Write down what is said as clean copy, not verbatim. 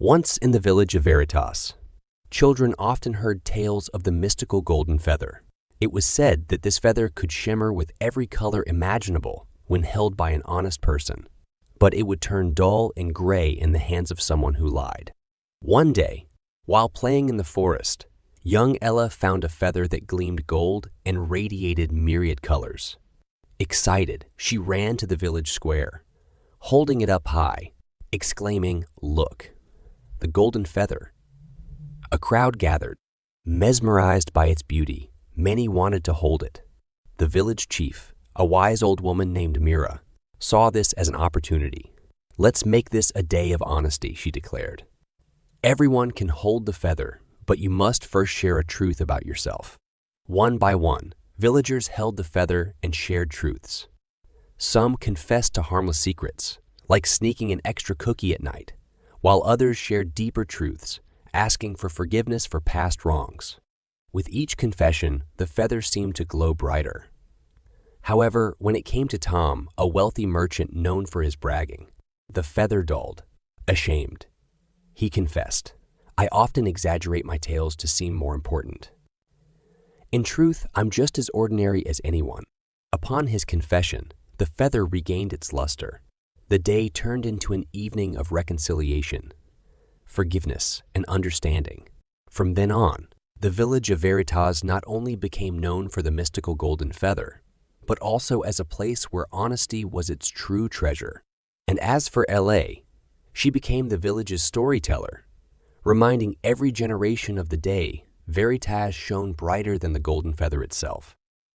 Once in the village of Veritas, children often heard tales of the mystical golden feather. It was said that this feather could shimmer with every color imaginable when held by an honest person, but it would turn dull and gray in the hands of someone who lied. One day, while playing in the forest, young Ella found a feather that gleamed gold and radiated myriad colors. Excited, she ran to the village square, holding it up high, exclaiming, "Look, the golden feather." A crowd gathered, mesmerized by its beauty. Many wanted to hold it. The village chief, a wise old woman named Mira, saw this as an opportunity. "Let's make this a day of honesty," she declared. "Everyone can hold the feather, but you must first share a truth about yourself." One by one, villagers held the feather and shared truths. Some confessed to harmless secrets, like sneaking an extra cookie at night, while others shared deeper truths, asking for forgiveness for past wrongs. With each confession, the feather seemed to glow brighter. However, when it came to Tom, a wealthy merchant known for his bragging, the feather dulled. Ashamed, he confessed, "I often exaggerate my tales to seem more important. In truth, I'm just as ordinary as anyone." Upon his confession, the feather regained its luster. The day turned into an evening of reconciliation, forgiveness, and understanding. From then on, the village of Veritas not only became known for the mystical golden feather, but also as a place where honesty was its true treasure. And as for L.A., she became the village's storyteller, reminding every generation of the day Veritas shone brighter than the golden feather itself.